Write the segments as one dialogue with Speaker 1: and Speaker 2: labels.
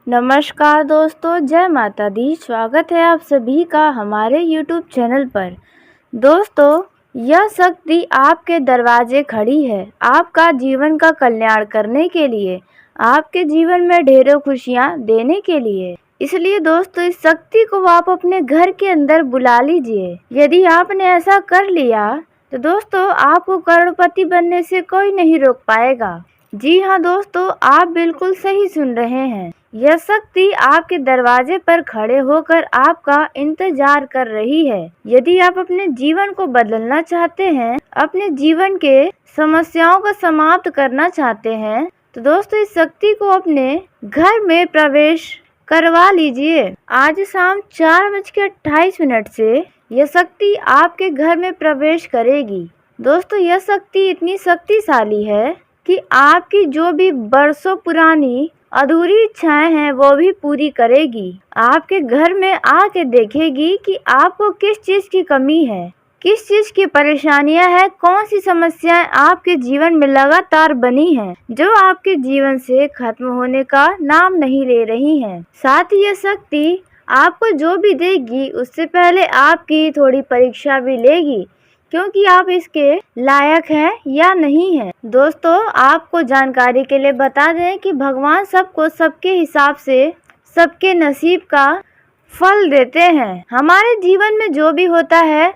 Speaker 1: नमस्कार दोस्तों, जय माता दी। स्वागत है आप सभी का हमारे YouTube चैनल पर। दोस्तों, यह शक्ति आपके दरवाजे खड़ी है आपका जीवन का कल्याण करने के लिए, आपके जीवन में ढेरों खुशियां देने के लिए। इसलिए दोस्तों, इस शक्ति को आप अपने घर के अंदर बुला लीजिए। यदि आपने ऐसा कर लिया तो दोस्तों, आपको करोड़पति बनने से कोई नहीं रोक पाएगा। जी हाँ दोस्तों, आप बिल्कुल सही सुन रहे हैं। यह शक्ति आपके दरवाजे पर खड़े होकर आपका इंतजार कर रही है। यदि आप अपने जीवन को बदलना चाहते हैं, अपने जीवन के समस्याओं को समाप्त करना चाहते हैं, तो दोस्तों इस शक्ति को अपने घर में प्रवेश करवा लीजिए। आज शाम 4:28 से यह शक्ति आपके घर में प्रवेश करेगी। दोस्तों, यह शक्ति इतनी शक्तिशाली है कि आपकी जो भी बरसों पुरानी अधूरी इच्छाएं हैं वो भी पूरी करेगी। आपके घर में आके देखेगी कि आपको किस चीज की कमी है, किस चीज की परेशानियां हैं, कौन सी समस्याएं आपके जीवन में लगातार बनी हैं, जो आपके जीवन से खत्म होने का नाम नहीं ले रही हैं। साथ ही यह शक्ति आपको जो भी देगी उससे पहले आपकी थोड़ी परीक्षा भी लेगी, क्योंकि आप इसके लायक हैं या नहीं हैं। दोस्तों, आपको जानकारी के लिए बता दें कि भगवान सबको सबके हिसाब से सबके नसीब का फल देते हैं। हमारे जीवन में जो भी होता है,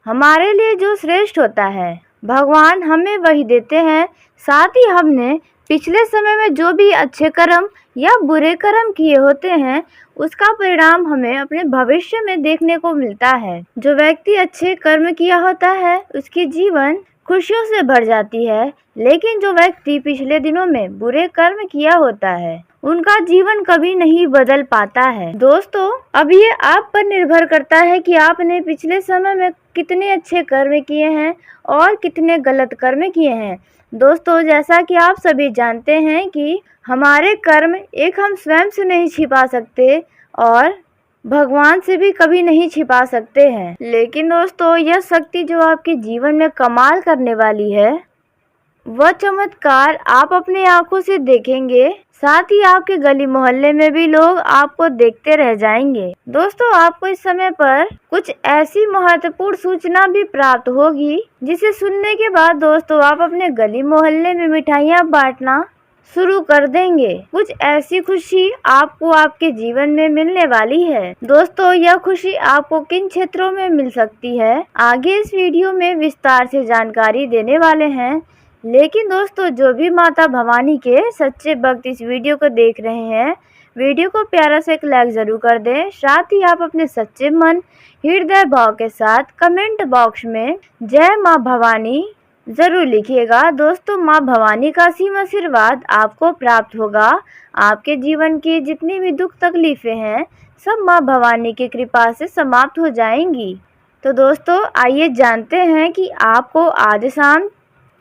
Speaker 1: हमारे लिए जो श्रेष्ठ होता है, भगवान हमें वही देते हैं। साथ ही हमने पिछले समय में जो भी अच्छे कर्म या बुरे कर्म किए होते हैं, उसका परिणाम हमें अपने भविष्य में देखने को मिलता है। जो व्यक्ति अच्छे कर्म किया होता है उसकी जीवन खुशियों से भर जाती है, लेकिन जो व्यक्ति पिछले दिनों में बुरे कर्म किया होता है उनका जीवन कभी नहीं बदल पाता है। दोस्तों, अब ये आप पर निर्भर करता है कि आपने पिछले समय में कितने अच्छे कर्म किए हैं और कितने गलत कर्म किए हैं। दोस्तों, जैसा कि आप सभी जानते हैं कि हमारे कर्म एक हम स्वयं से नहीं छिपा सकते और भगवान से भी कभी नहीं छिपा सकते हैं। लेकिन दोस्तों, यह शक्ति जो आपके जीवन में कमाल करने वाली है, वह चमत्कार आप अपने आंखों से देखेंगे। साथ ही आपके गली मोहल्ले में भी लोग आपको देखते रह जाएंगे। दोस्तों, आपको इस समय पर कुछ ऐसी महत्वपूर्ण सूचना भी प्राप्त होगी जिसे सुनने के बाद दोस्तों आप अपने गली मोहल्ले में मिठाइयाँ बांटना शुरू कर देंगे। कुछ ऐसी खुशी आपको आपके जीवन में मिलने वाली है। दोस्तों, यह खुशी आपको किन क्षेत्रों में मिल सकती है, आगे इस वीडियो में विस्तार से जानकारी देने वाले हैं। लेकिन दोस्तों, जो भी माता भवानी के सच्चे भक्त इस वीडियो को देख रहे हैं, वीडियो को प्यारा से एक लाइक जरूर कर दें। साथ ही आप अपने सच्चे मन हृदय भाव के साथ कमेंट बॉक्स में जय माँ भवानी जरूर लिखिएगा। दोस्तों, माँ भवानी का असीम आशीर्वाद आपको प्राप्त होगा। आपके जीवन की जितनी भी दुख तकलीफें हैं, सब माँ भवानी की कृपा से समाप्त हो जाएंगी। तो दोस्तों, आइए जानते हैं कि आपको आज शाम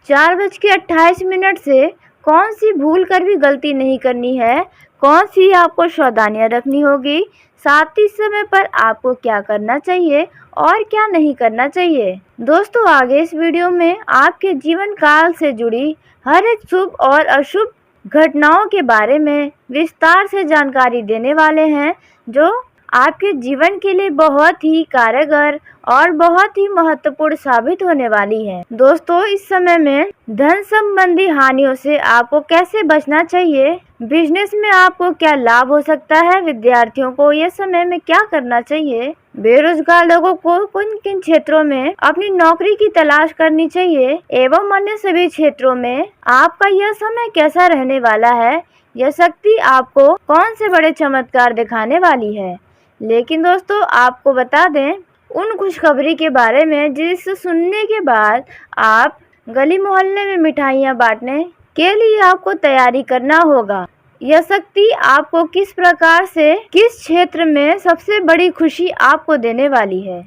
Speaker 1: 4:28 से कौन सी भूल कर भी गलती नहीं करनी है, कौन सी आपको सावधानियां रखनी होगी, साथ ही समय पर आपको क्या करना चाहिए और क्या नहीं करना चाहिए। दोस्तों, आगे इस वीडियो में आपके जीवन काल से जुड़ी हर एक शुभ और अशुभ घटनाओं के बारे में विस्तार से जानकारी देने वाले हैं, जो आपके जीवन के लिए बहुत ही कारगर और बहुत ही महत्वपूर्ण साबित होने वाली है। दोस्तों, इस समय में धन संबंधी हानियों से आपको कैसे बचना चाहिए, बिजनेस में आपको क्या लाभ हो सकता है, विद्यार्थियों को यह समय में क्या करना चाहिए, बेरोजगार लोगों को किन किन क्षेत्रों में अपनी नौकरी की तलाश करनी चाहिए, एवं अन्य सभी क्षेत्रों में आपका यह समय कैसा रहने वाला है, यह शक्ति आपको कौन से बड़े चमत्कार दिखाने वाली है। लेकिन दोस्तों, आपको बता दें उन खुशखबरी के बारे में जिसे सुनने के बाद आप गली मोहल्ले में मिठाइयाँ बांटने के लिए आपको तैयारी करना होगा। यह शक्ति आपको किस प्रकार से किस क्षेत्र में सबसे बड़ी खुशी आपको देने वाली है।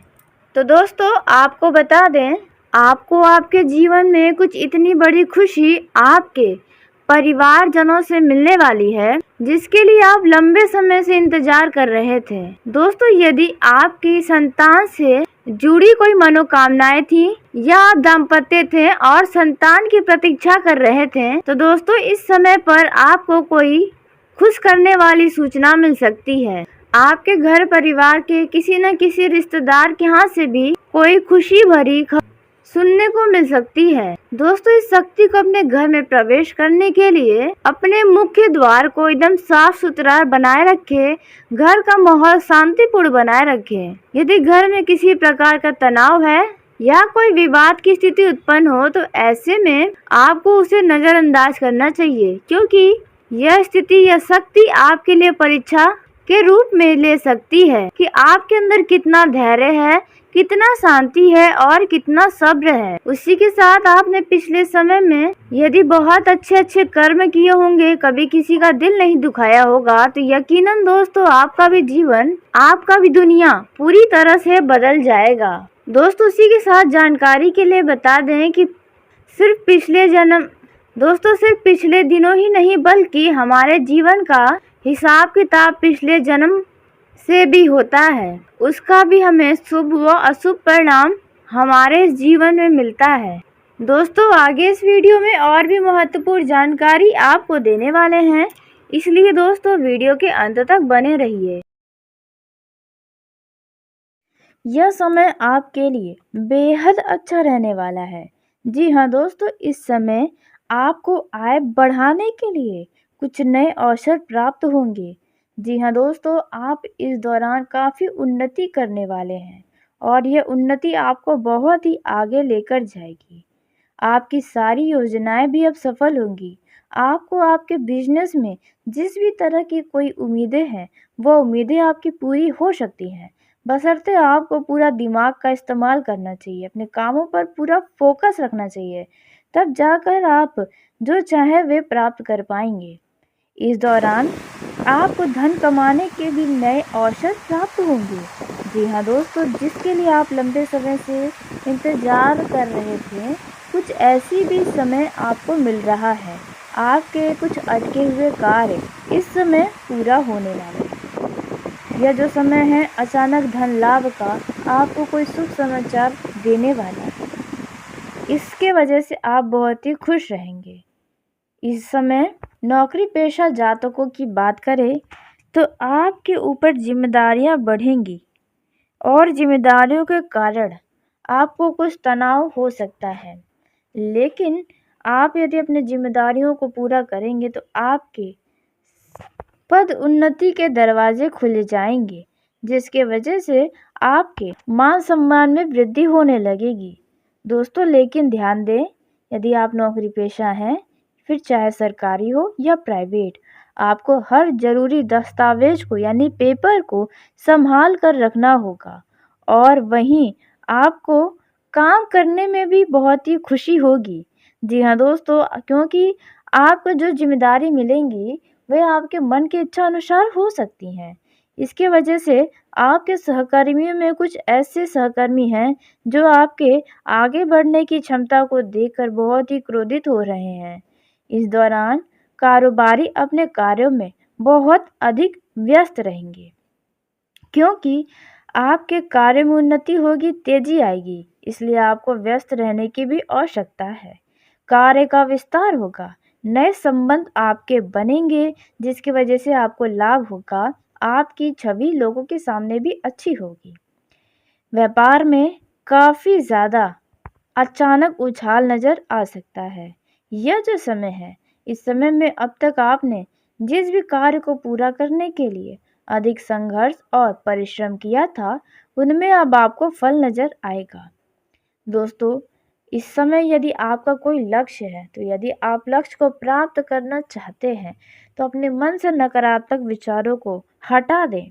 Speaker 1: तो दोस्तों, आपको बता दें, आपको आपके जीवन में कुछ इतनी बड़ी खुशी आपके परिवारजनों से मिलने वाली है जिसके लिए आप लंबे समय से इंतजार कर रहे थे। दोस्तों, यदि आपकी संतान से जुड़ी कोई मनोकामनाएं थी या आप दाम्पत्य थे और संतान की प्रतीक्षा कर रहे थे, तो दोस्तों इस समय पर आपको कोई खुश करने वाली सूचना मिल सकती है। आपके घर परिवार के किसी न किसी रिश्तेदार के हाथ से भी कोई खुशी भरी खबर सुनने को मिल सकती है। दोस्तों, इस शक्ति को अपने घर में प्रवेश करने के लिए अपने मुख्य द्वार को एकदम साफ सुथरा बनाए रखें। घर का माहौल शांतिपूर्ण बनाए रखें। यदि घर में किसी प्रकार का तनाव है या कोई विवाद की स्थिति उत्पन्न हो तो ऐसे में आपको उसे नजरअंदाज करना चाहिए, क्योंकि यह स्थिति या शक्ति आपके लिए परीक्षा के रूप में ले सकती है कि आपके अंदर कितना धैर्य है, कितना शांति है और कितना सब्र है। उसी के साथ आपने पिछले समय में यदि बहुत अच्छे कर्म किए होंगे, कभी किसी का दिल नहीं दुखाया होगा, तो यकीनन दोस्तों आपका भी जीवन, आपका भी दुनिया पूरी तरह से बदल जाएगा। दोस्तों, उसी के साथ जानकारी के लिए बता दें कि सिर्फ पिछले दिनों ही नहीं बल्कि हमारे जीवन का हिसाब किताब पिछले जन्म से भी होता है। उसका भी हमें शुभ व अशुभ परिणाम हमारे इस जीवन में मिलता है। दोस्तों, आगे इस वीडियो में और भी महत्वपूर्ण जानकारी आपको देने वाले हैं, इसलिए दोस्तों वीडियो के अंत तक बने रहिए। यह समय आपके लिए बेहद अच्छा रहने वाला है। जी हाँ दोस्तों, इस समय आपको आय बढ़ाने के लिए कुछ नए अवसर प्राप्त होंगे। जी हाँ दोस्तों, आप इस दौरान काफ़ी उन्नति करने वाले हैं और यह उन्नति आपको बहुत ही आगे लेकर जाएगी। आपकी सारी योजनाएं भी अब सफल होंगी। आपको आपके बिजनेस में जिस भी तरह की कोई उम्मीदें हैं, वो उम्मीदें आपकी पूरी हो सकती हैं। बशर्ते आपको पूरा दिमाग का इस्तेमाल करना चाहिए, अपने कामों पर पूरा फोकस रखना चाहिए, तब जाकर आप जो चाहे वे प्राप्त कर पाएंगे। इस दौरान आपको धन कमाने के भी नए अवसर प्राप्त होंगे। जी हाँ दोस्तों, जिसके लिए आप लंबे समय से इंतजार कर रहे थे, कुछ ऐसी भी समय आपको मिल रहा है। आपके कुछ अटके हुए कार्य इस समय पूरा होने वाले हैं। यह जो समय है अचानक धन लाभ का आपको कोई शुभ समाचार देने वाला है। इसके वजह से आप बहुत ही खुश रहेंगे। इस समय नौकरी पेशा जातकों की बात करें तो आपके ऊपर जिम्मेदारियां बढ़ेंगी और जिम्मेदारियों के कारण आपको कुछ तनाव हो सकता है, लेकिन आप यदि अपनी जिम्मेदारियों को पूरा करेंगे तो आपके पद उन्नति के दरवाजे खुले जाएंगे, जिसके वजह से आपके मान सम्मान में वृद्धि होने लगेगी। दोस्तों, लेकिन ध्यान दें, यदि आप नौकरी पेशा हैं, फिर चाहे सरकारी हो या प्राइवेट, आपको हर ज़रूरी दस्तावेज को यानी पेपर को संभाल कर रखना होगा और वहीं आपको काम करने में भी बहुत ही खुशी होगी। जी हाँ दोस्तों, क्योंकि आपको जो जिम्मेदारी मिलेंगी वह आपके मन की इच्छा अनुसार हो सकती हैं। इसके वजह से आपके सहकर्मियों में कुछ ऐसे सहकर्मी हैं जो आपके आगे बढ़ने की क्षमता को देखकर बहुत ही क्रोधित हो रहे हैं। इस दौरान कारोबारी अपने कार्यों में बहुत अधिक व्यस्त रहेंगे, क्योंकि आपके कार्य में उन्नति होगी, तेजी आएगी, इसलिए आपको व्यस्त रहने की भी आवश्यकता है। कार्य का विस्तार होगा, नए संबंध आपके बनेंगे, जिसकी वजह से आपको लाभ होगा। आपकी छवि लोगों के सामने भी अच्छी होगी। व्यापार में काफ़ी ज़्यादा अचानक उछाल नज़र आ सकता है। यह जो समय है, इस समय में अब तक आपने जिस भी कार्य को पूरा करने के लिए अधिक संघर्ष और परिश्रम किया था, उनमें अब आपको फल नज़र आएगा। दोस्तों, इस समय यदि आपका कोई लक्ष्य है, तो यदि आप लक्ष्य को प्राप्त करना चाहते हैं तो अपने मन से नकारात्मक विचारों को हटा दें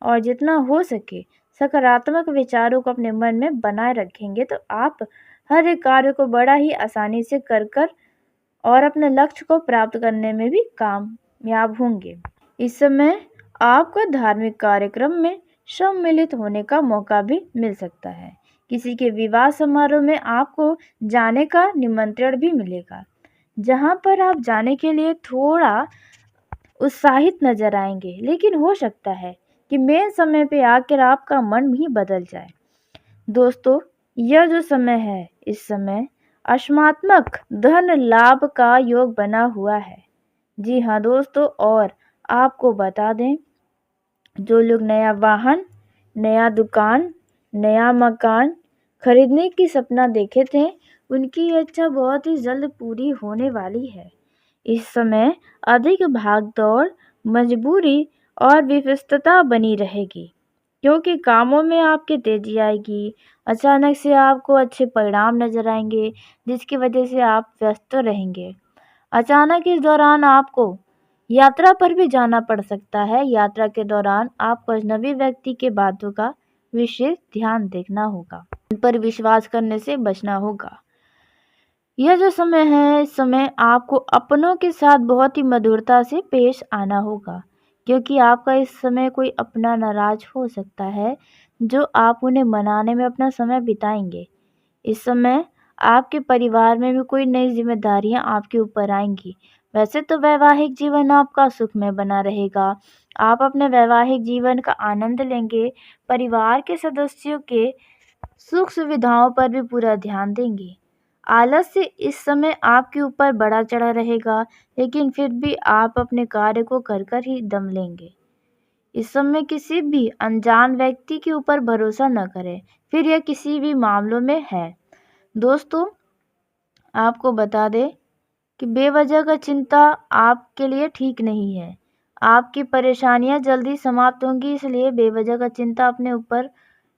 Speaker 1: और जितना हो सके सकारात्मक विचारों को अपने मन में बनाए रखेंगे तो आप हर एक कार्य को बड़ा ही आसानी से कर और अपने लक्ष्य को प्राप्त करने में भी कामयाब होंगे। इस समय आपको धार्मिक कार्यक्रम में सम्मिलित होने का मौका भी मिल सकता है। किसी के विवाह समारोह में आपको जाने का निमंत्रण भी मिलेगा, जहां पर आप जाने के लिए थोड़ा उत्साहित नजर आएंगे, लेकिन हो सकता है कि मेन समय पे आकर आपका मन भी बदल जाए। दोस्तों, यह जो समय है, इस समय अकस्मात्मक धन लाभ का योग बना हुआ है। जी हाँ दोस्तों, और आपको बता दें, जो लोग नया वाहन, नया दुकान, नया मकान खरीदने की सपना देखे थे, उनकी ये इच्छा बहुत ही जल्द पूरी होने वाली है। इस समय अधिक भाग-दौड़, मजबूरी और व्यस्तता बनी रहेगी, क्योंकि कामों में आपकी तेजी आएगी। अचानक से आपको अच्छे परिणाम नजर आएंगे, जिसकी वजह से आप व्यस्त रहेंगे। अचानक इस दौरान आपको यात्रा पर भी जाना पड़ सकता है। यात्रा के दौरान आपको अजनबी व्यक्ति के बातों का विशेष ध्यान देखना होगा, उन पर विश्वास करने से बचना होगा। यह जो समय है, इस समय आपको अपनों के साथ बहुत ही मधुरता से पेश आना होगा, क्योंकि आपका इस समय कोई अपना नाराज हो सकता है, जो आप उन्हें मनाने में अपना समय बिताएंगे। इस समय आपके परिवार में भी कोई नई जिम्मेदारियां आपके ऊपर आएंगी। वैसे तो वैवाहिक जीवन आपका सुखमय बना रहेगा। आप अपने वैवाहिक जीवन का आनंद लेंगे। परिवार के सदस्यों के सुख सुविधाओं पर भी पूरा ध्यान देंगे। आलस्य इस समय आपके ऊपर बड़ा चढ़ा रहेगा, लेकिन फिर भी आप अपने कार्य को कर कर ही दम लेंगे। इस समय किसी भी अनजान व्यक्ति के ऊपर भरोसा न करें, फिर यह किसी भी मामलों में है। दोस्तों, आपको बता दें कि बेवजह का चिंता आपके लिए ठीक नहीं है। आपकी परेशानियां जल्दी समाप्त होंगी, इसलिए बेवजह का चिंता अपने ऊपर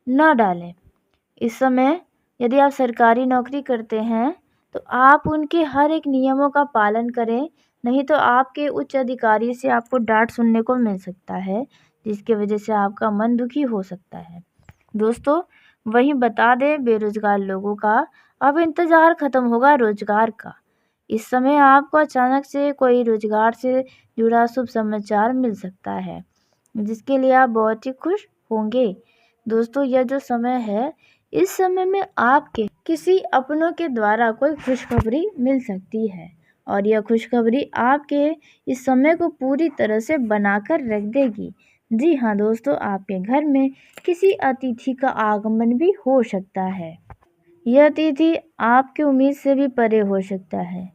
Speaker 1: न डालें। इस समय यदि आप सरकारी नौकरी करते हैं, तो आप उनके हर एक नियमों का पालन करें, नहीं तो आपके उच्च अधिकारी से आपको डांट सुनने को मिल सकता है, जिसकी वजह से आपका मन दुखी हो सकता है। दोस्तों, वहीं बता दें, बेरोजगार लोगों का अब इंतजार खत्म होगा रोजगार का। इस समय आपको अचानक से कोई रोजगार से जुड़ा शुभ समाचार मिल सकता है, जिसके लिए आप बहुत ही खुश होंगे। दोस्तों, यह जो समय है, इस समय में आपके किसी अपनों के द्वारा कोई खुशखबरी मिल सकती है, और यह खुशखबरी आपके इस समय को पूरी तरह से बनाकर रख देगी। जी हाँ दोस्तों, आपके घर में किसी अतिथि का आगमन भी हो सकता है। यह अतिथि आपकी उम्मीद से भी परे हो सकता है।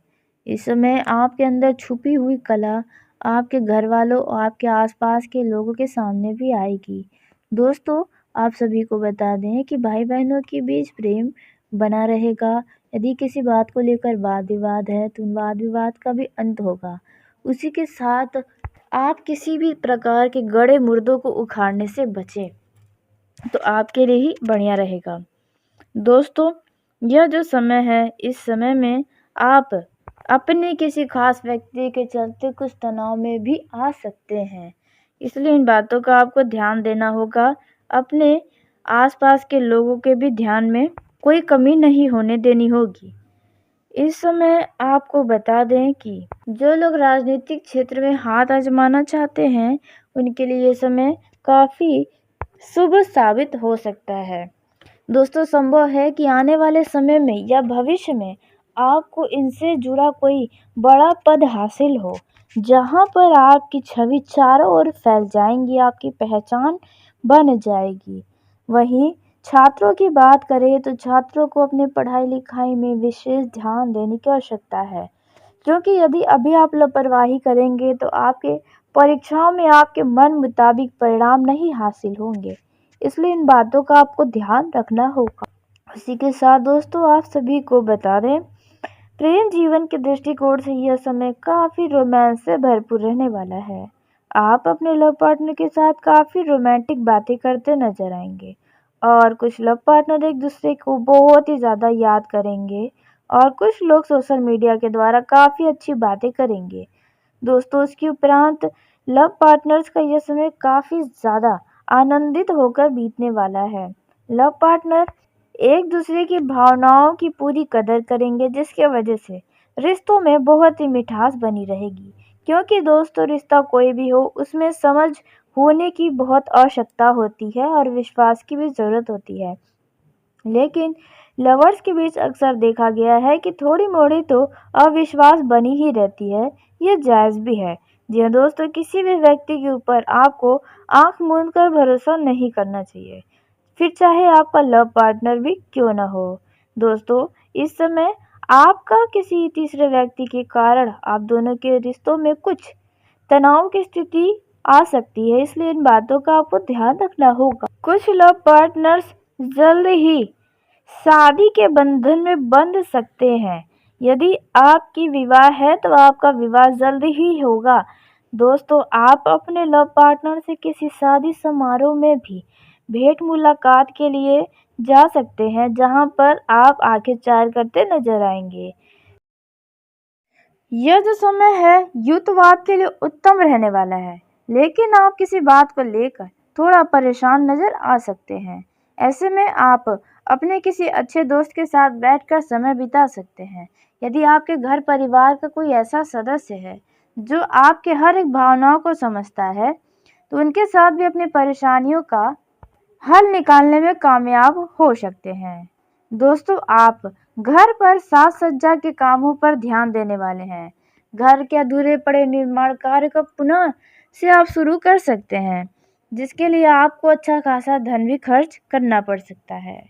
Speaker 1: इस समय आपके अंदर छुपी हुई कला आपके घर वालों और आपके आसपास के लोगों के सामने भी आएगी। दोस्तों, आप सभी को बता दें कि भाई बहनों के बीच प्रेम बना रहेगा। यदि किसी बात को लेकर वाद विवाद है, तो उन वाद विवाद का भी अंत होगा। उसी के साथ आप किसी भी प्रकार के गड़े मुर्दों को उखाड़ने से बचें, तो आपके लिए ही बढ़िया रहेगा। दोस्तों, यह जो समय है, इस समय में आप अपने किसी खास व्यक्ति के चलते कुछ तनाव में भी आ सकते हैं, इसलिए इन बातों का आपको ध्यान देना होगा। अपने आसपास के लोगों के भी ध्यान में कोई कमी नहीं होने देनी होगी। इस समय आपको बता दें कि जो लोग राजनीतिक क्षेत्र में हाथ आजमाना चाहते हैं, उनके लिए ये समय काफ़ी शुभ साबित हो सकता है। दोस्तों, संभव है कि आने वाले समय में या भविष्य में आपको इनसे जुड़ा कोई बड़ा पद हासिल हो, जहां पर आपकी छवि चारों ओर फैल जाएंगी, आपकी पहचान बन जाएगी। वहीं छात्रों की बात करें, तो छात्रों को अपने पढ़ाई लिखाई में विशेष ध्यान देने की आवश्यकता है, क्योंकि यदि अभी आप लापरवाही करेंगे, तो आपके परीक्षाओं में आपके मन मुताबिक परिणाम नहीं हासिल होंगे। इसलिए इन बातों का आपको ध्यान रखना होगा। इसी के साथ दोस्तों, आप सभी को बता दें, प्रेम जीवन के दृष्टिकोण से यह समय काफ़ी रोमांस से भरपूर रहने वाला है। आप अपने लव पार्टनर के साथ काफ़ी रोमांटिक बातें करते नजर आएंगे, और कुछ लव पार्टनर एक दूसरे को बहुत ही ज़्यादा याद करेंगे, और कुछ लोग सोशल मीडिया के द्वारा काफ़ी अच्छी बातें करेंगे। दोस्तों, इसके उपरांत लव पार्टनर्स का यह समय काफ़ी ज़्यादा आनंदित होकर बीतने वाला है। लव पार्टनर एक दूसरे की भावनाओं की पूरी कदर करेंगे, जिसके वजह से रिश्तों में बहुत ही मिठास बनी रहेगी, क्योंकि दोस्तों, रिश्ता कोई भी हो, उसमें समझ होने की बहुत आवश्यकता होती है और विश्वास की भी ज़रूरत होती है। लेकिन लवर्स के बीच अक्सर देखा गया है कि थोड़ी मोड़ी तो अविश्वास बनी ही रहती है। ये जायज़ भी है। जी हाँ दोस्तों, किसी भी व्यक्ति के ऊपर आपको आंख मूंद कर भरोसा नहीं करना चाहिए, फिर चाहे आपका लव पार्टनर भी क्यों ना हो। दोस्तों, इस समय आपका किसी तीसरे व्यक्ति के कारण आप दोनों के रिश्तों में कुछ तनाव की स्थिति आ सकती है, इसलिए इन बातों का आपको ध्यान रखना होगा। कुछ लव पार्टनर्स जल्द ही शादी के बंधन में बंध सकते हैं। यदि आपकी विवाह है तो आपका विवाह जल्द ही होगा। दोस्तों, आप अपने लव पार्टनर से किसी शादी समारोह में भी भेंट मुलाकात के लिए जा सकते हैं, जहां पर आप आंखें चार करते नजर आएंगे। यह जो समय है यूं तो आपके लिए उत्तम रहने वाला है, लेकिन आप किसी बात को लेकर थोड़ा परेशान नजर आ सकते हैं। ऐसे में आप अपने किसी अच्छे दोस्त के साथ बैठकर समय बिता सकते हैं। यदि आपके घर परिवार का कोई ऐसा सदस्य है जो आपके हर एक भावनाओं को समझता है, तो उनके साथ भी अपनी परेशानियों का हल निकालने में कामयाब हो सकते हैं। दोस्तों, आप घर पर साज सज्जा के कामों पर ध्यान देने वाले हैं। घर के अधूरे पड़े निर्माण कार्य को पुनः से आप शुरू कर सकते हैं, जिसके लिए आपको अच्छा खासा धन भी खर्च करना पड़ सकता है।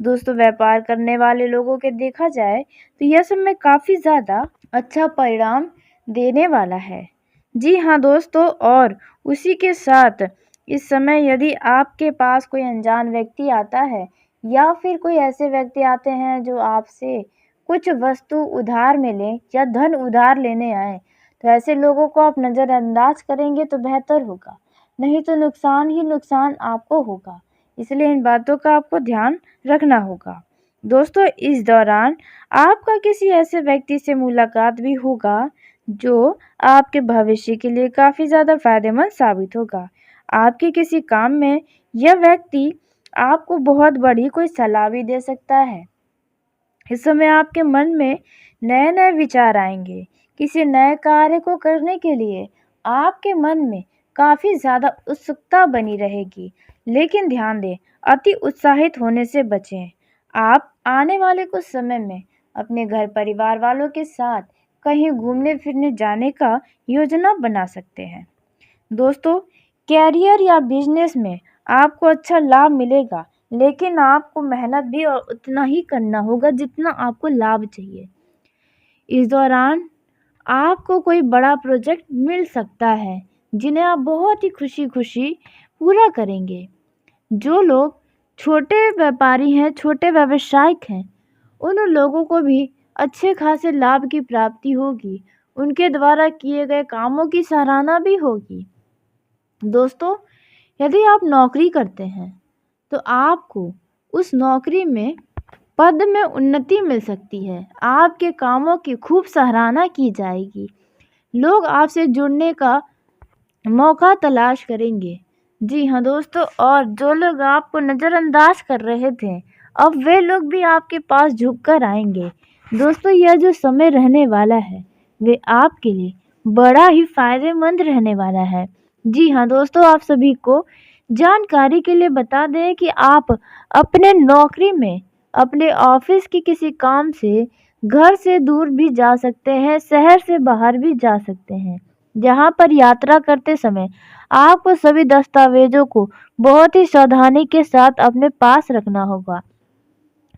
Speaker 1: दोस्तों, व्यापार करने वाले लोगों के देखा जाए तो यह समय काफ़ी ज़्यादा अच्छा परिणाम देने वाला है। जी हाँ दोस्तों, और उसी के साथ इस समय यदि आपके पास कोई अनजान व्यक्ति आता है या फिर कोई ऐसे व्यक्ति आते हैं जो आपसे कुछ वस्तु उधार में लें या धन उधार लेने आए, तो ऐसे लोगों को आप नज़रअंदाज करेंगे तो बेहतर होगा, नहीं तो नुकसान ही नुकसान आपको होगा। इसलिए इन बातों का आपको ध्यान रखना होगा। दोस्तों, इस दौरान आपका किसी ऐसे व्यक्ति से मुलाकात भी होगा जो आपके भविष्य के लिए काफ़ी ज़्यादा फायदेमंद साबित होगा। आपके किसी काम में यह व्यक्ति आपको बहुत बड़ी कोई सलाह भी दे सकता है। इस समय आपके मन में नए नए विचार आएंगे। किसी नए कार्य को करने के लिए आपके मन में काफ़ी ज़्यादा उत्सुकता बनी रहेगी, लेकिन ध्यान दें, अति उत्साहित होने से बचें। आप आने वाले कुछ समय में अपने घर परिवार वालों के साथ कहीं घूमने फिरने जाने का योजना बना सकते हैं। दोस्तों, कैरियर या बिजनेस में आपको अच्छा लाभ मिलेगा, लेकिन आपको मेहनत भी और उतना ही करना होगा जितना आपको लाभ चाहिए। इस दौरान आपको कोई बड़ा प्रोजेक्ट मिल सकता है, जिन्हें आप बहुत ही खुशी खुशी पूरा करेंगे। जो लोग छोटे व्यापारी हैं, छोटे व्यवसायिक हैं, उन लोगों को भी अच्छे खासे लाभ की प्राप्ति होगी। उनके द्वारा किए गए कामों की सराहना भी होगी। दोस्तों, यदि आप नौकरी करते हैं तो आपको उस नौकरी में पद में उन्नति मिल सकती है। आपके कामों की खूब सराहना की जाएगी। लोग आपसे जुड़ने का मौका तलाश करेंगे। जी हाँ दोस्तों, और जो लोग आपको नज़रअंदाज कर रहे थे, अब वे लोग भी आपके पास झुककर आएंगे। दोस्तों, यह जो समय रहने वाला है वे आपके लिए बड़ा ही फायदेमंद रहने वाला है। जी हाँ दोस्तों, आप सभी को जानकारी के लिए बता दें कि आप अपने नौकरी में, अपने ऑफिस के किसी काम से घर से दूर भी जा सकते हैं, शहर से बाहर भी जा सकते हैं, जहां पर यात्रा करते समय आपको सभी दस्तावेजों को बहुत ही सावधानी के साथ अपने पास रखना होगा।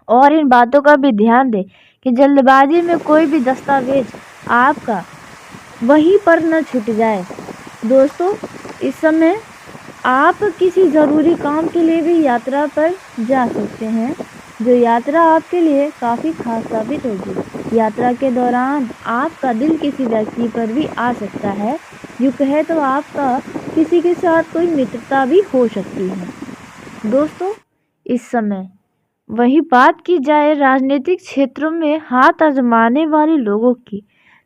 Speaker 1: और इन बातों का भी ध्यान दें कि जल्दबाजी में कोई भी दस्तावेज आपका वहीं पर न छूट जाए। दोस्तों, इस समय आप किसी ज़रूरी काम के लिए भी यात्रा पर जा सकते हैं, जो यात्रा आपके लिए काफ़ी खास साबित होगी। यात्रा के दौरान आपका दिल किसी व्यक्ति पर भी आ सकता है, यूँ कहे तो आपका किसी के साथ कोई मित्रता भी हो सकती है। दोस्तों, इस समय वही बात की जाए राजनीतिक क्षेत्रों में हाथ आजमाने वाले लोगों की,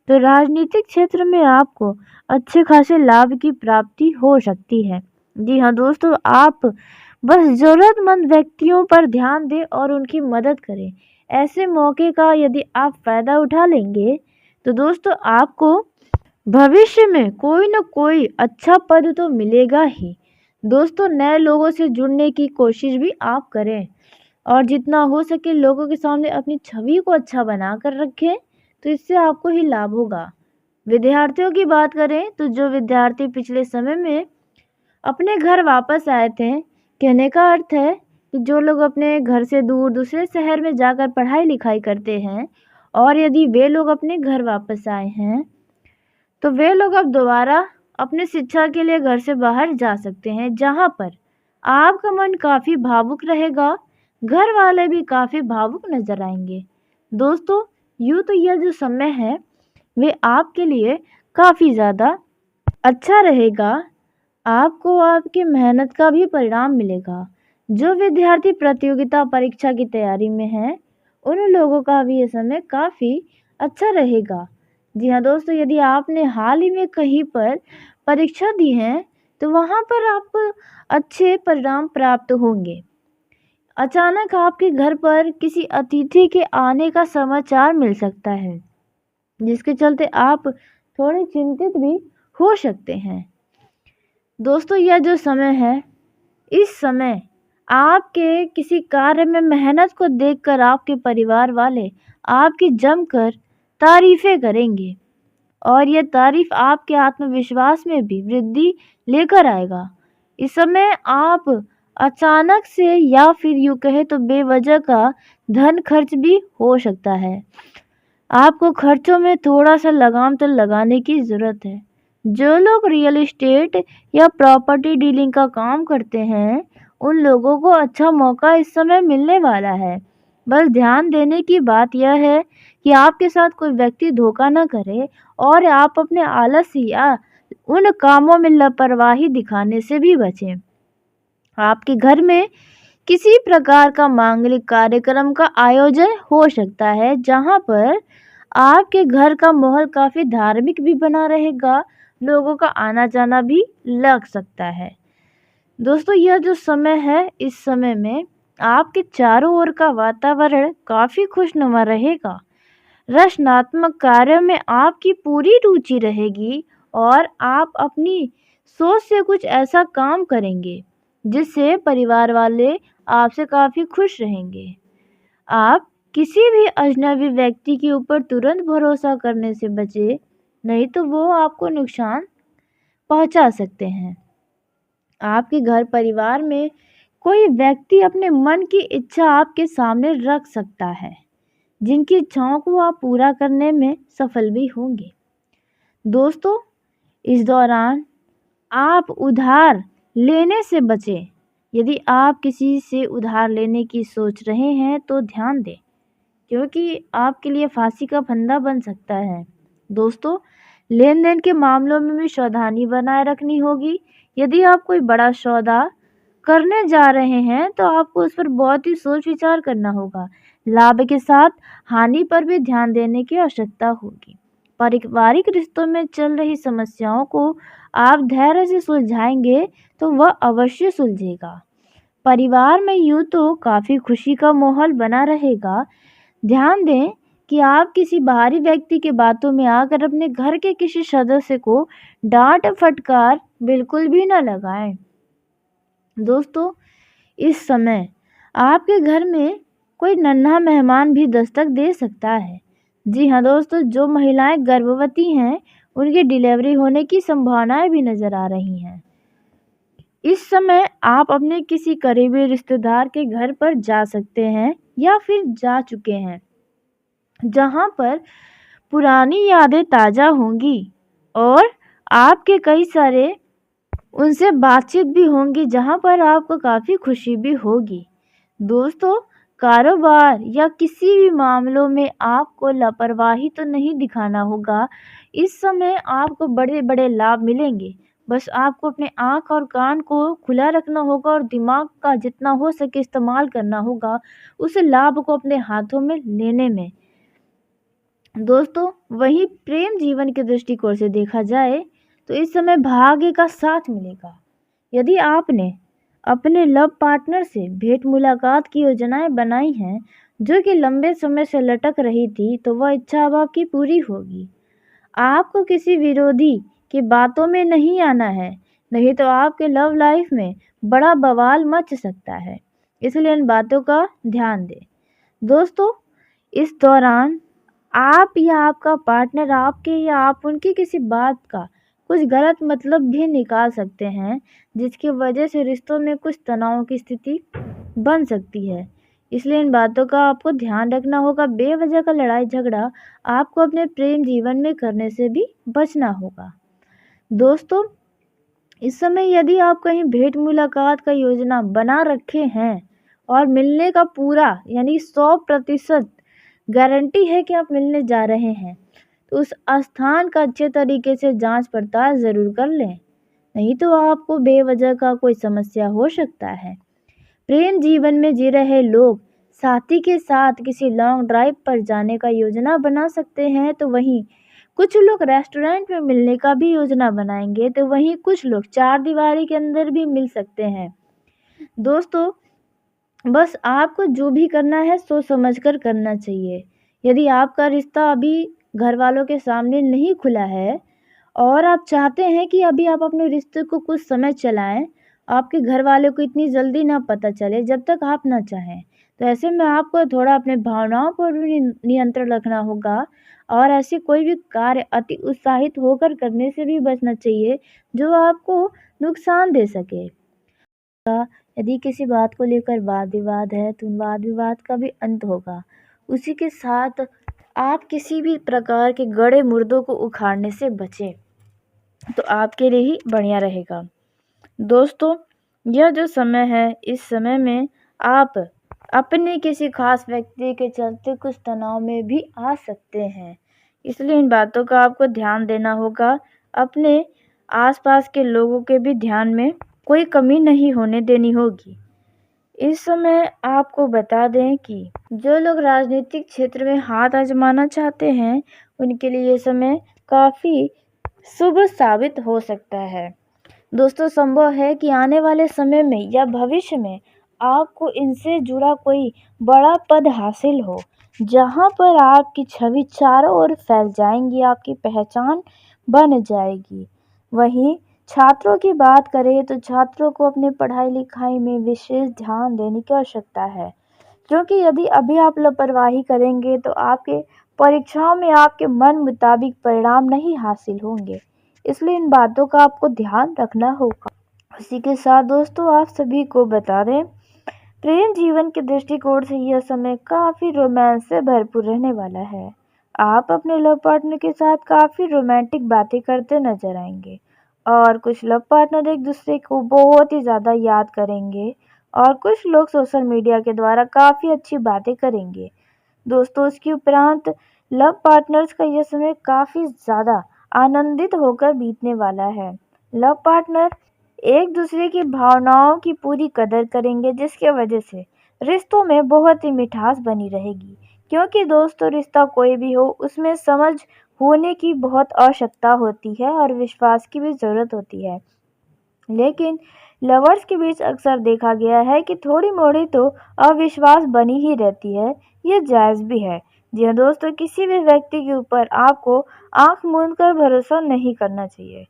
Speaker 1: तो राजनीतिक क्षेत्र में आपको अच्छे खासे लाभ की प्राप्ति हो सकती है। जी हाँ दोस्तों, आप बस ज़रूरतमंद व्यक्तियों पर ध्यान दें और उनकी मदद करें। ऐसे मौके का यदि आप फ़ायदा उठा लेंगे तो दोस्तों आपको भविष्य में कोई न कोई अच्छा पद तो मिलेगा ही। दोस्तों, नए लोगों से जुड़ने की कोशिश भी आप करें और जितना हो सके लोगों के सामने अपनी छवि को अच्छा बना कर रखें, तो इससे आपको ही लाभ होगा। विद्यार्थियों की बात करें तो जो विद्यार्थी पिछले समय में अपने घर वापस आए थे, कहने का अर्थ है कि जो लोग अपने घर से दूर दूसरे शहर में जाकर पढ़ाई लिखाई करते हैं, और यदि वे लोग अपने घर वापस आए हैं तो वे लोग अब दोबारा अपनी शिक्षा के लिए घर से बाहर जा सकते हैं, जहाँ पर आपका मन काफ़ी भावुक रहेगा, घर वाले भी काफ़ी भावुक नज़र आएंगे। दोस्तों, यूँ तो यह जो समय है वे आपके लिए काफ़ी ज़्यादा अच्छा रहेगा। आपको आपकी मेहनत का भी परिणाम मिलेगा। जो विद्यार्थी प्रतियोगिता परीक्षा की तैयारी में हैं, उन लोगों का भी ये समय काफ़ी अच्छा रहेगा। जी हाँ दोस्तों, यदि आपने हाल ही में कहीं पर परीक्षा दी है, तो वहाँ पर आपको अच्छे परिणाम प्राप्त होंगे। अचानक आपके घर पर किसी अतिथि के आने का समाचार मिल सकता है, जिसके चलते आप थोड़े चिंतित भी हो सकते हैं। दोस्तों, यह जो समय है, इस समय आपके किसी कार्य में मेहनत को देखकर आपके परिवार वाले आपकी जमकर तारीफ़ें करेंगे और यह तारीफ़ आपके आत्मविश्वास में भी वृद्धि लेकर आएगा। इस समय आप अचानक से या फिर यूँ कहें तो बेवजह का धन खर्च भी हो सकता है। आपको खर्चों में थोड़ा-सा लगाम तो लगाने की ज़रूरत है। जो लोग रियल एस्टेट या प्रॉपर्टी डीलिंग का काम करते हैं, उन लोगों को अच्छा मौका इस समय मिलने वाला है। बस ध्यान देने की बात यह है कि आपके साथ कोई व्यक्ति धोखा न करे और आप अपने आलस या उन कामों में लापरवाही दिखाने से भी बचें। आपके घर में किसी प्रकार का मांगलिक कार्यक्रम का आयोजन हो सकता है, जहाँ पर आपके घर का माहौल काफ़ी धार्मिक भी बना रहेगा, लोगों का आना जाना भी लग सकता है। दोस्तों, यह जो समय है, इस समय में आपके चारों ओर का वातावरण काफ़ी खुशनुमा रहेगा। रचनात्मक कार्यों में आपकी पूरी रुचि रहेगी और आप अपनी सोच से कुछ ऐसा काम करेंगे जिससे परिवार वाले आपसे काफ़ी खुश रहेंगे। आप किसी भी अजनबी व्यक्ति के ऊपर तुरंत भरोसा करने से बचें, नहीं तो वो आपको नुकसान पहुंचा सकते हैं। आपके घर परिवार में कोई व्यक्ति अपने मन की इच्छा आपके सामने रख सकता है, जिनकी इच्छाओं को आप पूरा करने में सफल भी होंगे। दोस्तों, इस दौरान आप उधार लेने से बचें। यदि आप किसी से उधार लेने की सोच रहे हैं तो ध्यान दें, क्योंकि आपके लिए फांसी का फंदा बन सकता है। दोस्तों, लेन देन के मामलों में भी सावधानी बनाए रखनी होगी। यदि आप कोई बड़ा सौदा करने जा रहे हैं तो आपको उस पर बहुत ही सोच विचार करना होगा। लाभ के साथ हानि पर भी ध्यान देने की आवश्यकता होगी। पारिवारिक रिश्तों में चल रही समस्याओं को आप धैर्य से सुलझाएंगे तो वह अवश्य सुलझेगा। परिवार में यूँ तो काफ़ी खुशी का माहौल बना रहेगा। ध्यान दें कि आप किसी बाहरी व्यक्ति की बातों में आकर अपने घर के किसी सदस्य को डांट फटकार बिल्कुल भी न लगाएं। दोस्तों, इस समय आपके घर में कोई नन्हा मेहमान भी दस्तक दे सकता है। जी हाँ दोस्तों, जो महिलाएं गर्भवती हैं, उनकी डिलीवरी होने की संभावनाएं भी नज़र आ रही हैं। इस समय आप अपने किसी करीबी रिश्तेदार के घर पर जा सकते हैं या फिर जा चुके हैं, जहाँ पर पुरानी यादें ताज़ा होंगी और आपके कई सारे उनसे बातचीत भी होंगी, जहाँ पर आपको काफ़ी खुशी भी होगी। दोस्तों, कारोबार या किसी भी मामलों में आपको लापरवाही तो नहीं दिखाना होगा। इस समय आपको बड़े बड़े लाभ मिलेंगे। बस आपको अपने आँख और कान को खुला रखना होगा और दिमाग का जितना हो सके इस्तेमाल करना होगा उस लाभ को अपने हाथों में लेने में। दोस्तों, वहीं प्रेम जीवन के दृष्टिकोण से देखा जाए तो इस समय भाग्य का साथ मिलेगा। यदि आपने अपने लव पार्टनर से भेंट मुलाकात की योजनाएं बनाई हैं, जो कि लंबे समय से लटक रही थी, तो वह इच्छा अब आपकी पूरी होगी। आपको किसी विरोधी की बातों में नहीं आना है, नहीं तो आपके लव लाइफ में बड़ा बवाल मच सकता है। इसलिए इन बातों का ध्यान दें। दोस्तों, इस दौरान आप या आपका पार्टनर आपके या आप उनकी किसी बात का कुछ गलत मतलब भी निकाल सकते हैं, जिसकी वजह से रिश्तों में कुछ तनाव की स्थिति बन सकती है। इसलिए इन बातों का आपको ध्यान रखना होगा। बेवजह का लड़ाई झगड़ा आपको अपने प्रेम जीवन में करने से भी बचना होगा। दोस्तों, इस समय यदि आप कहीं भेंट मुलाकात का योजना बना रखे हैं और मिलने का पूरा यानी 100% गारंटी है कि आप मिलने जा रहे हैं, तो उस स्थान का अच्छे तरीके से जांच पड़ताल ज़रूर कर लें, नहीं तो आपको बेवजह का कोई समस्या हो सकता है। प्रेम जीवन में जी रहे लोग साथी के साथ किसी लॉन्ग ड्राइव पर जाने का योजना बना सकते हैं, तो वहीं कुछ लोग रेस्टोरेंट में मिलने का भी योजना बनाएंगे, तो वहीं कुछ लोग चार दीवारी के अंदर भी मिल सकते हैं। दोस्तों, बस आपको जो भी करना है सोच समझ कर करना चाहिए। यदि आपका रिश्ता अभी घर वालों के सामने नहीं खुला है और आप चाहते हैं कि अभी आप अपने रिश्ते को कुछ समय चलाएं, आपके घर वालों को इतनी जल्दी ना पता चले जब तक आप ना चाहें, तो ऐसे में आपको थोड़ा अपने भावनाओं पर भी नियंत्रण रखना होगा और ऐसे कोई भी कार्य अति उत्साहित होकर करने से भी बचना चाहिए जो आपको नुकसान दे सके। यदि किसी बात को लेकर वाद विवाद है तो उन वाद विवाद का भी अंत होगा। उसी के साथ आप किसी भी प्रकार के गड़े मुर्दों को उखाड़ने से बचें, तो आपके लिए ही बढ़िया रहेगा। दोस्तों, यह जो समय है, इस समय में आप अपने किसी खास व्यक्ति के चलते कुछ तनाव में भी आ सकते हैं, इसलिए इन बातों का आपको ध्यान देना होगा। अपने आसपास के लोगों के भी ध्यान में कोई कमी नहीं होने देनी होगी। इस समय आपको बता दें कि जो लोग राजनीतिक क्षेत्र में हाथ आजमाना चाहते हैं, उनके लिए ये समय काफ़ी शुभ साबित हो सकता है। दोस्तों, संभव है कि आने वाले समय में या भविष्य में आपको इनसे जुड़ा कोई बड़ा पद हासिल हो, जहां पर आपकी छवि चारों ओर फैल जाएंगी, आपकी पहचान बन जाएगी। वहीं छात्रों की बात करें तो छात्रों को अपने पढ़ाई लिखाई में विशेष ध्यान देने की आवश्यकता है, क्योंकि यदि अभी आप लापरवाही करेंगे तो आपके परीक्षाओं में आपके मन मुताबिक परिणाम नहीं हासिल होंगे, इसलिए इन बातों का आपको ध्यान रखना होगा। उसी के साथ दोस्तों, आप सभी को बता दें, प्रेम जीवन के दृष्टिकोण से यह समय काफ़ी रोमांस से भरपूर रहने वाला है। आप अपने लव पार्टनर के साथ काफ़ी रोमांटिक बातें करते नजर आएंगे और कुछ लव पार्टनर एक दूसरे को बहुत ही ज़्यादा याद करेंगे और कुछ लोग सोशल मीडिया के द्वारा काफ़ी अच्छी बातें करेंगे। दोस्तों, इसके उपरांत लव पार्टनर्स का यह समय काफ़ी ज़्यादा आनंदित होकर बीतने वाला है। लव पार्टनर एक दूसरे की भावनाओं की पूरी कदर करेंगे, जिसके वजह से रिश्तों में बहुत ही मिठास बनी रहेगी, क्योंकि दोस्तों, रिश्ता कोई भी हो उसमें समझ होने की बहुत आवश्यकता होती है और विश्वास की भी ज़रूरत होती है। लेकिन लवर्स के बीच अक्सर देखा गया है कि थोड़ी मोड़ी तो अविश्वास बनी ही रहती है, ये जायज़ भी है। जी हाँ दोस्तों, किसी भी व्यक्ति के ऊपर आपको आंख मूंद कर भरोसा नहीं करना चाहिए,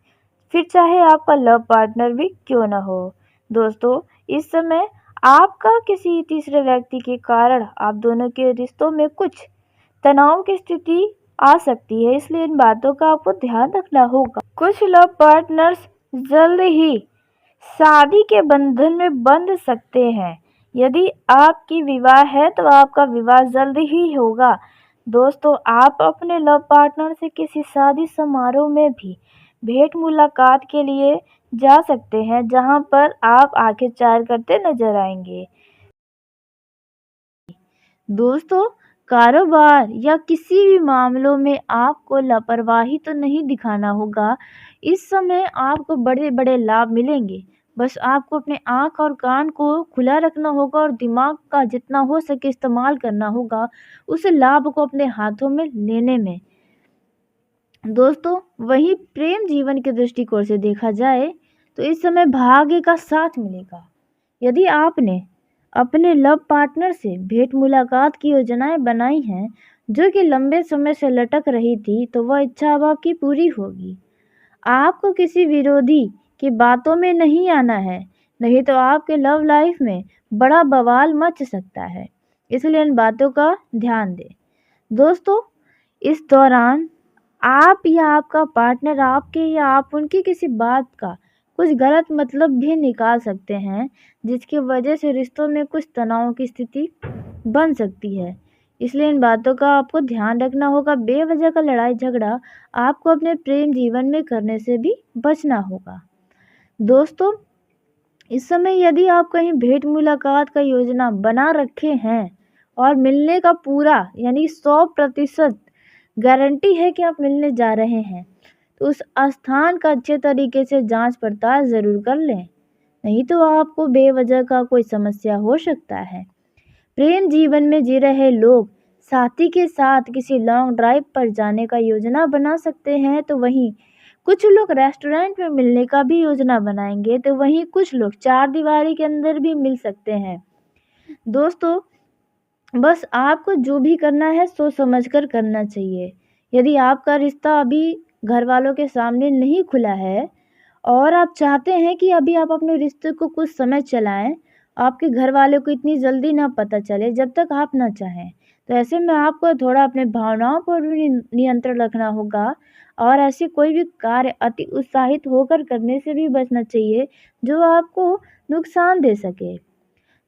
Speaker 1: फिर चाहे आपका लव पार्टनर भी क्यों न हो। दोस्तों, इस समय आपका किसी तीसरे व्यक्ति के कारण आप दोनों के रिश्तों में कुछ तनाव की स्थिति आ सकती है, इसलिए इन बातों का आपको ध्यान रखना होगा। कुछ लव पार्टनर्स जल्द ही शादी के बंधन में बंध सकते हैं। यदि आपकी विवाह है तो आपका विवाह जल्द ही होगा। दोस्तों, आप अपने लव पार्टनर से किसी शादी समारोह में भी भेंट मुलाकात के लिए जा सकते हैं, जहां पर आप आंखें चार करते नजर आएंगे। दोस्तों, कारोबार या किसी भी मामलों में आपको लापरवाही तो नहीं दिखाना होगा। इस समय आपको बड़े बड़े लाभ मिलेंगे, बस आपको अपने आँख और कान को खुला रखना होगा और दिमाग का जितना हो सके इस्तेमाल करना होगा उस लाभ को अपने हाथों में लेने में। दोस्तों, वहीं प्रेम जीवन के दृष्टिकोण से देखा जाए तो इस समय भाग्य का साथ मिलेगा। यदि आपने अपने लव पार्टनर से भेंट मुलाकात की योजनाएं बनाई हैं जो कि लंबे समय से लटक रही थी, तो वह इच्छा अब आपकी पूरी होगी। आपको किसी विरोधी की बातों में नहीं आना है, नहीं तो आपके लव लाइफ में बड़ा बवाल मच सकता है, इसलिए इन बातों का ध्यान दें। दोस्तों, इस दौरान आप या आपका पार्टनर आपके या आप उनकी किसी बात का कुछ गलत मतलब भी निकाल सकते हैं, जिसकी वजह से रिश्तों में कुछ तनाव की स्थिति बन सकती है। इसलिए इन बातों का आपको ध्यान रखना होगा। बेवजह का लड़ाई झगड़ा आपको अपने प्रेम जीवन में करने से भी बचना होगा। दोस्तों, इस समय यदि आप कहीं भेंट मुलाकात का योजना बना रखे हैं और मिलने का पूरा यानी 100% गारंटी है कि आप मिलने जा रहे हैं, तो उस स्थान का अच्छे तरीके से जांच पड़ताल ज़रूर कर लें, नहीं तो आपको बेवजह का कोई समस्या हो सकता है। प्रेम जीवन में जी रहे लोग साथी के साथ किसी लॉन्ग ड्राइव पर जाने का योजना बना सकते हैं, तो वहीं कुछ लोग रेस्टोरेंट में मिलने का भी योजना बनाएंगे, तो वहीं कुछ लोग चार दीवारी के अंदर भी मिल सकते हैं। दोस्तों, बस आपको जो भी करना है सोच समझ कर करना चाहिए। यदि आपका रिश्ता अभी घर वालों के सामने नहीं खुला है और आप चाहते हैं कि अभी आप अपने रिश्ते को कुछ समय चलाएं, आपके घर वालों को इतनी जल्दी ना पता चले जब तक आप ना चाहें, तो ऐसे में आपको थोड़ा अपने भावनाओं पर भी नियंत्रण रखना होगा और ऐसे कोई भी कार्य अति उत्साहित होकर करने से भी बचना चाहिए जो आपको नुकसान दे सके।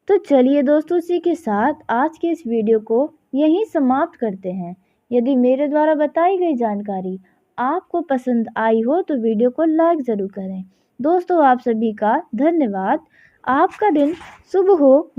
Speaker 1: तो चलिए दोस्तों, इसी के साथ आज के इस वीडियो को यहीं समाप्त करते हैं। यदि मेरे द्वारा बताई गई जानकारी आपको पसंद आई हो तो वीडियो को लाइक ज़रूर करें। दोस्तों, आप सभी का धन्यवाद। आपका दिन शुभ हो।